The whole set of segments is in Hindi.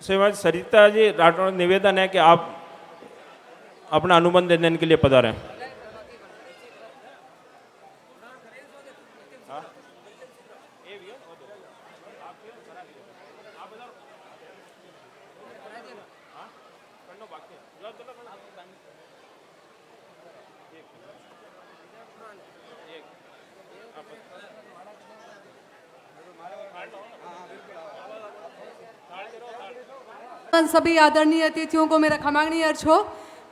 श्रीमती सरिता जी राठौड़, निवेदन है कि आप अपना अनुबंध देने के लिए पधारें। सभी आदरणीय अतिथियों को मेरा खमांगनी अर्ज हो।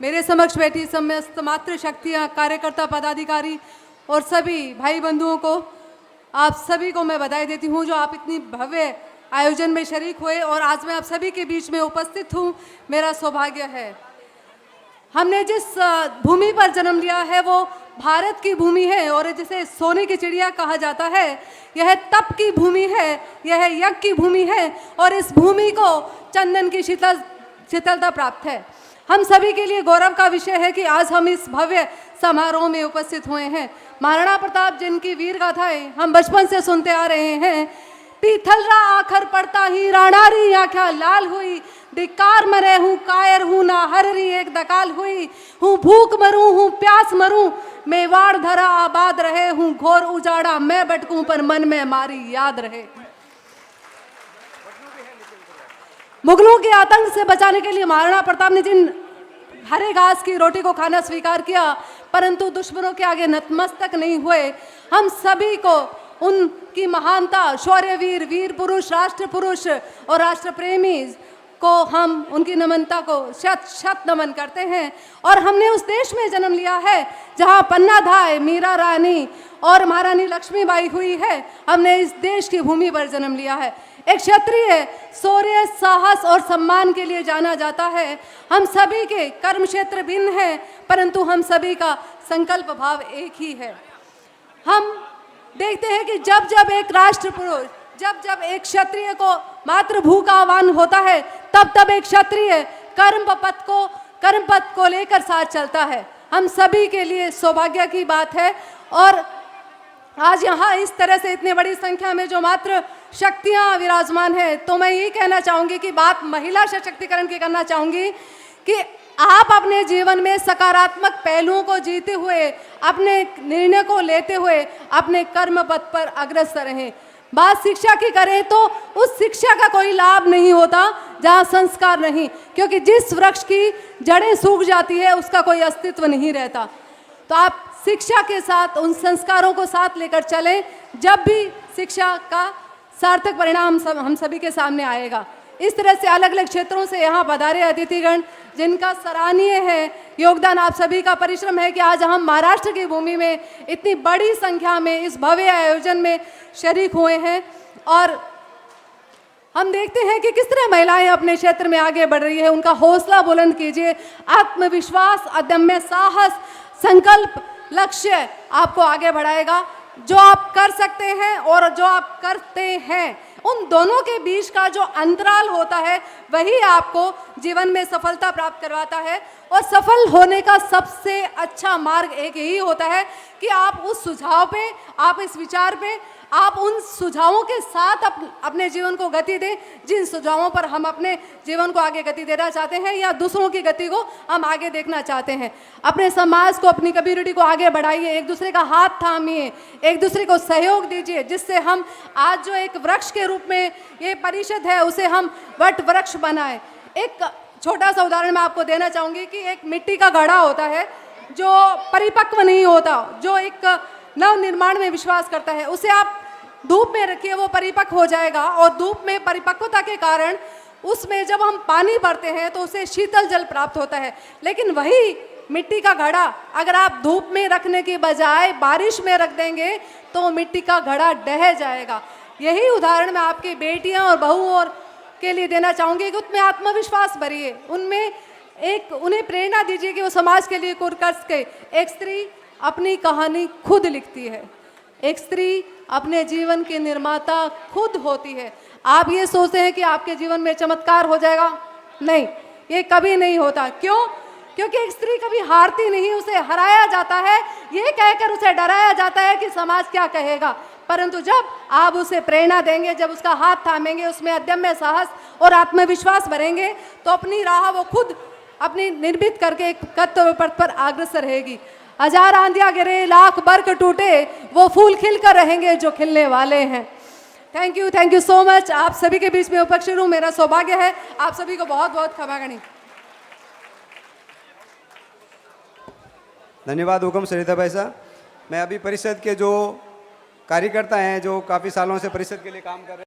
मेरे समक्ष बैठी समस्त मातृशक्तियाँ, कार्यकर्ता, पदाधिकारी और सभी भाई बंधुओं को, आप सभी को मैं बधाई देती हूँ जो आप इतनी भव्य आयोजन में शरीक हुए और आज मैं आप सभी के बीच में उपस्थित हूँ, मेरा सौभाग्य है। हमने जिस भूमि पर जन्म लिया है वो भारत की भूमि है और जिसे सोने की चिड़िया कहा जाता है, यह तप की भूमि है, यह यज्ञ की भूमि है और इस भूमि को चंदन की शीतलता प्राप्त है। हम सभी के लिए गौरव का विषय है कि आज हम इस भव्य समारोह में उपस्थित हुए हैं। महाराणा प्रताप जिनकी वीर गाथाएं हम बचपन से सुनते आ रहे हैं, पीथलरा आखर पड़ता ही राणारी आँखा लाल हुई, धिक्कार मरे हूँ कायर हूँ ना हररी एक दकाल हुई, हूँ भूख मरूं हूँ प्यास मरूं, मेवाड़ धरा आबाद रहे, हूँ घोर उजाड़ा मैं भटकूं पर मन में मारी याद रहे। मुगलों के आतंक से बचाने के लिए महाराणा प्रताप ने जिन हरे घास की रोटी को खाना स्वीकार किया, परंतु दुश्मनों के आगे नतमस्तक नहीं हुए। हम सभी को उनकी महानता, शौर्यवीर, वीर पुरुष, राष्ट्र पुरुष और राष्ट्र प्रेमी को हम उनकी नमनता को शत शत नमन करते हैं। और हमने उस देश में जन्म लिया है जहां पन्ना धाय, मीरा रानी और महारानी लक्ष्मीबाई हुई है। हमने इस देश की भूमि पर जन्म लिया है। एक क्षत्रिय शौर्य, साहस और सम्मान के लिए जाना जाता है। हम सभी के कर्म क्षेत्र भिन्न हैं, परंतु हम सभी का संकल्प भाव एक ही है। हम देखते हैं कि जब जब एक राष्ट्र पुरुष, जब जब एक क्षत्रिय को मातृभू का आह्वान होता है, तब तब एक क्षत्रिय कर्म पथ को लेकर साथ चलता है। हम सभी के लिए सौभाग्य की बात है। और आज यहाँ इस तरह से इतनी बड़ी संख्या में जो मात्र शक्तियाँ विराजमान है, तो मैं ये कहना चाहूँगी कि बात महिला सशक्तिकरण की करना चाहूँगी कि आप अपने जीवन में सकारात्मक पहलुओं को जीते हुए, अपने निर्णय को लेते हुए अपने कर्म पथ पर अग्रसर रहें। बात शिक्षा की करें तो उस शिक्षा का कोई लाभ नहीं होता जहाँ संस्कार नहीं, क्योंकि जिस वृक्ष की जड़ें सूख जाती है उसका कोई अस्तित्व नहीं रहता। तो आप शिक्षा के साथ उन संस्कारों को साथ लेकर चलें, जब भी शिक्षा का सार्थक परिणाम हम सभी के सामने आएगा। इस तरह से अलग अलग क्षेत्रों से यहाँ पधारे अतिथिगण, जिनका सराहनीय है योगदान, आप सभी का परिश्रम है कि आज हम महाराष्ट्र की भूमि में इतनी बड़ी संख्या में इस भव्य आयोजन में शरीक हुए हैं। और हम देखते हैं कि किस तरह महिलाएं अपने क्षेत्र में आगे बढ़ रही है। उनका हौसला बुलंद कीजिए, आत्मविश्वास, अदम्य साहस, संकल्प, लक्ष्य आपको आगे बढ़ाएगा। जो आप कर सकते हैं और जो आप करते हैं, उन दोनों के बीच का जो अंतराल होता है वही आपको जीवन में सफलता प्राप्त करवाता है। और सफल होने का सबसे अच्छा मार्ग एक यही होता है कि आप उस सुझाव पे, आप इस विचार पे, आप उन सुझावों के साथ अपने जीवन को गति दें, जिन सुझावों पर हम अपने जीवन को आगे गति देना चाहते हैं या दूसरों की गति को हम आगे देखना चाहते हैं। अपने समाज को, अपनी कम्युनिटी को आगे बढ़ाइए, एक दूसरे का हाथ थामिए, एक दूसरे को सहयोग दीजिए, जिससे हम आज जो एक वृक्ष के रूप में ये परिषद है उसे हम वट वृक्ष बनाएं। एक छोटा सा उदाहरण मैं आपको देना चाहूँगी कि एक मिट्टी का घड़ा होता है जो परिपक्व नहीं होता, जो एक नव निर्माण में विश्वास करता है, उसे आप धूप में रखिए, वो परिपक्व हो जाएगा। और धूप में परिपक्वता के कारण उसमें जब हम पानी भरते हैं तो उसे शीतल जल प्राप्त होता है। लेकिन वही मिट्टी का घड़ा अगर आप धूप में रखने के बजाय बारिश में रख देंगे तो मिट्टी का घड़ा ढह जाएगा। यही उदाहरण मैं आपकी बेटियां और बहू और के लिए देना चाहूँगी कि उसमें आत्मविश्वास भरिए, उन्हें प्रेरणा दीजिए कि वो समाज के लिए कुछ कर सके। एक स्त्री अपनी कहानी खुद लिखती है, एक स्त्री अपने जीवन की निर्माता खुद होती है। आप ये सोचते हैं कि आपके जीवन में चमत्कार हो जाएगा, नहीं, ये कभी नहीं होता। क्यों? क्योंकि एक स्त्री कभी हारती नहीं, उसे हराया जाता है, ये कहकर उसे डराया जाता है कि समाज क्या कहेगा। परंतु जब आप उसे प्रेरणा देंगे, जब उसका हाथ थामेंगे, उसमें अदम्य साहस और आत्मविश्वास भरेंगे, तो अपनी राह वो खुद अपनी निर्मित करके एक कर्तव्य पथ पर अग्रसर रहेगी। हजार आंधियां गिरे, लाख बर्क टूटे, वो फूल खिलकर रहेंगे जो खिलने वाले हैं। Thank you so much. आप सभी के बीच में उपस्थित हूँ, मेरा सौभाग्य है। आप सभी को बहुत बहुत क्षमा करें। धन्यवाद हुकुम सरिता भाई साहब। मैं अभी परिषद के जो कार्यकर्ता हैं, जो काफ़ी सालों से परिषद के लिए काम कर रहे हैं,